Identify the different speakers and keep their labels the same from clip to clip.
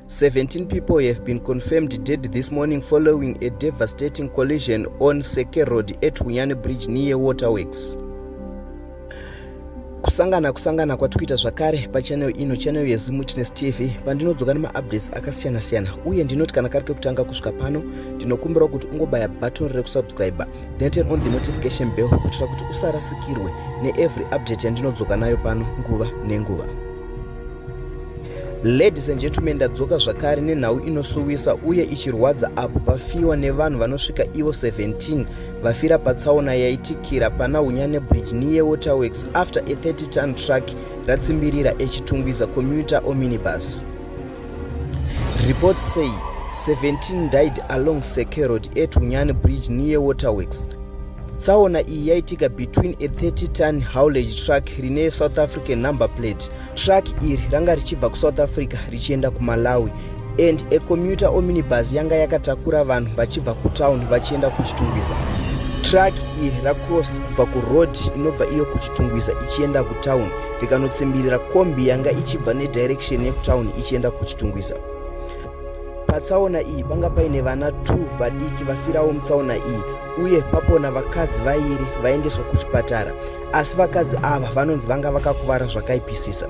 Speaker 1: 17 people have been confirmed dead this morning following a devastating collision on Seke Road at Unyane Bridge near Waterworks. Kusangana kwatikuita zvakare pachannel ino, channel yeZimuTness TV, pandinodzoka nemaupdates akasiyana-siyana, uye ndinoti kana kari kekutanga kusvika pano ndinokumbira kuti ungobaya button rekusubscribe then turn on the notification bell kuitira kuti usarasikirwe neevery update yandinodzoka nayo pano nguva nenguva. Ladies and gentlemen, ndadzoka zvakare nenhau inosuwisa uye ichirwadza apo pafiwa nevanhu vanosvika ivo 17 vafira patsaona yaitikira pana Unyane Bridge near Waterworks after a 30-ton truck ratsimbirira echitungwiza commuter or minibus. Reports say 17 died along Seke Road at Unyane Bridge near Waterworks. Tsaona iyi yaitika between a 30-ton haulage truck rine South African number plate. Truck iri ranga richibva kuSouth Africa richienda kuMalawi, and a commuter or minibus yanga yakatakura vanhu vachibva kutown vachienda kuchitungwiza. Truck iri racross kubva kuroad inobva iyo kuchitungwiza ichienda kutown rikanotsimbirira kombi yanga ichibva nedirection yekutown ichienda kuchitungwiza. Patsaona iyi panga paine vana 2 vadiki vafirawo mutsaona iyi, uye papona vakadzi vairi vaendeswa kuchipatara, asi vakadzi ava vanonzi vanga vakakuvara zvakaipisisa.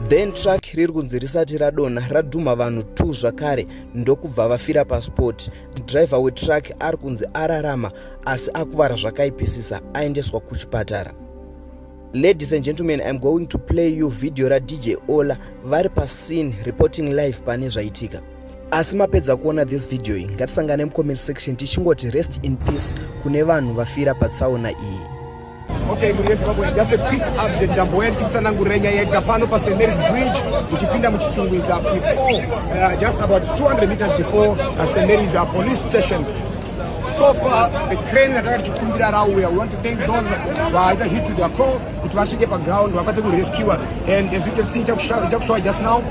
Speaker 1: Then truck riri kunzi risati radonha radhuma vanhu 2 zvakare ndokubva vafira pasport. Driver wetruck ari kunzi ararama asi akuvara zvakaipisisa aendeswa kuchipatara. Ladies and gentlemen, I'm going to play you video raDJ Ola vari pascene reporting live pane zvaitika. Asi mapedza kuona this video iyi, ngatisangane mucomment section tichingoti rest in peace kune vanhu vafira patsaona iyi.
Speaker 2: Okay, just a quick update. Jambo yetu kitsanangurenya yaitika pano pa St Mary's Bridge uchipinda muchitungwiza before just about 200 meters before St Mary's police station. So far the crane that chikumbira rauya. We want to thank those who are either hit to their core kuti vasvike pa ground vakwanise kurescue, and as you can see chakushowa just now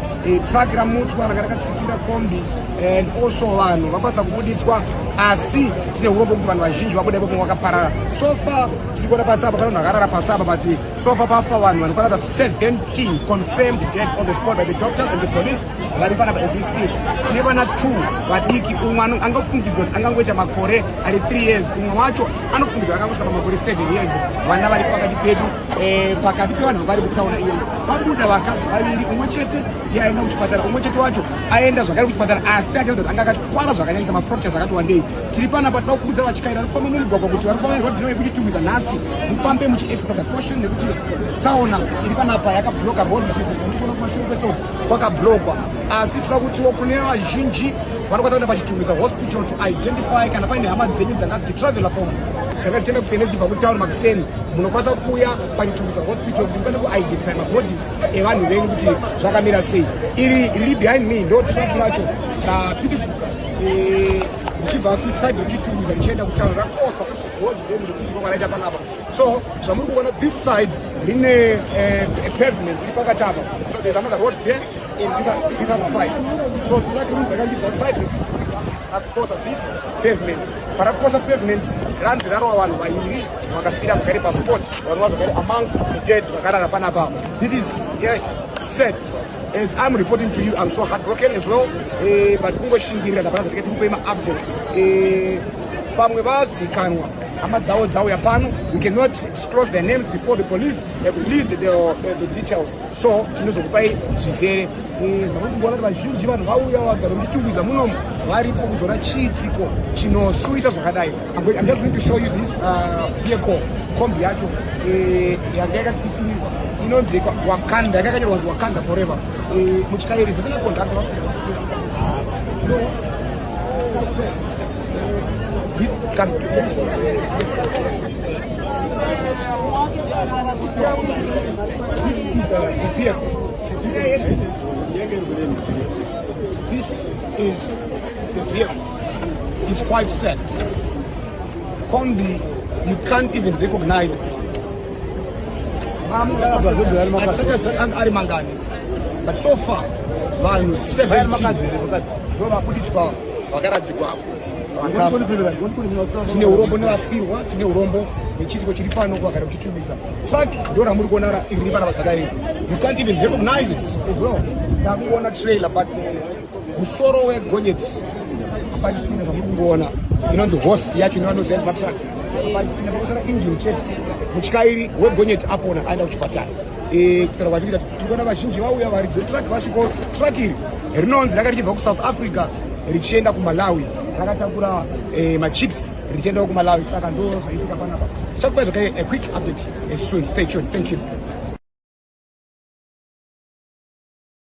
Speaker 2: truck ramutwa rakatsikira kombi, and also vanhu vakwanisa kubuditswa asi tine urombo kuti vanhu vazhinji vabuda ipapo vakaparara. So far tirikuona pasi apa kana vakarara pasi apa, but so far pafa vanhu vanokwana 17 confirmed dead on the spot by the doctors and the police vari panapa as we speak. Tine vana 2 vadiki, umwe angafungidzwa kuti angangoita makore ari 3 years, umwe wacho anofungidzwa akangosvika pamakore 7 years. Vana vari pakati pedu, pakati pevanhu vari kutsaona iyo vabuda vakadzi vaviri, umwe chete ndiye aenda kuchipatara, umwe chete wacho aenda zvakare kuchipatara asi achiratidzwa kuti anga akakwara zvakanyanyisa, mafractures akati wandei. Tiri panapa toda kuudza vachikaira vari kufamba mumugwagwa kuti vari kufamba nerodhi yekuchitungwiza nhasi mufambe muchiexercise caution, nekuti tsaona iri panapa yakabloka road ndichiona kumashure kwese kwakablokwa. Asi toda kutiwo kune vazhinji vanokwanisa kuenda pachitungwiza hospital to identify kana paine hama dzenyu dzangati traveler form dzanga dzichienda kusene chibva kutaura makuseni, munokwanisa kuuya pachitungwiza hospital kuti mukwanise kuidentify mabodies evanhu venyu kuti zvakamira sei. Iri riri behind me ndo truck racho rapiti uchibva kuside rechitungwiza richienda kutaura rakosa roaita panapa. So zvamuri kuona this side rine pavement iri pakati apa, so there's another road there in this other side. So truck riri dzakandibva side rakosa this pavement, parakosa pavement ranzi rarova vanhu vairi vakafira vakare pasport, vanhu vazvakare among the dead vakarara panapa. This is sad. As I'm reporting to you, I'm so heartbroken as well, but kungoshingirira ndapana kuti tikupe updates. Pamwe vazikanwa hama dzavo yapano, we cannot disclose their names before the police have released the details. So tinozokupai zvizere zvamurikuona kuti vazhinji vanhu vauya vagara muchitungwiza munomu varipo kuzoona chiitiko chinosuwisa zvakadai. I'm just going to show you this vehicle, kombi yacho yanga yakatsikirwa inonzi Wakanda, yakakanyorwa kuti Wakanda forever. Muchikairisa sina contract. So this is the vehicle. This is the vehicle. It's quite sad. Kombi, you can't even recognize it. But so far, vanhu 17 ndovabuditswa vakaradzikwa. tine urombo nevafirwa, tine urombo nechitiko chiri pano kwagara kuchitumbisa. Truck ndo ramuri kuona iri pana zvakare. You can't even recognize it as well. Takuona trailer but musoro wegonyeti apachisina pamuri kungoona inonzi horse yacho nevanoziva kuti matrucks apachisina pakutara engine chete mutyairi wegonyeti apona aenda kuchipatara. Kutaura kwachikuita tikuona vazhinji vauya varidzi vetruck vasviko. Truck iri rinonzi ranga richibva kuSouth Africa richienda kuMalawi, rakatakura machips richienda kuMalawi, saka ndo zvaitika panapa. Tichakupa a quick update as soon. Stay tuned. Thank you.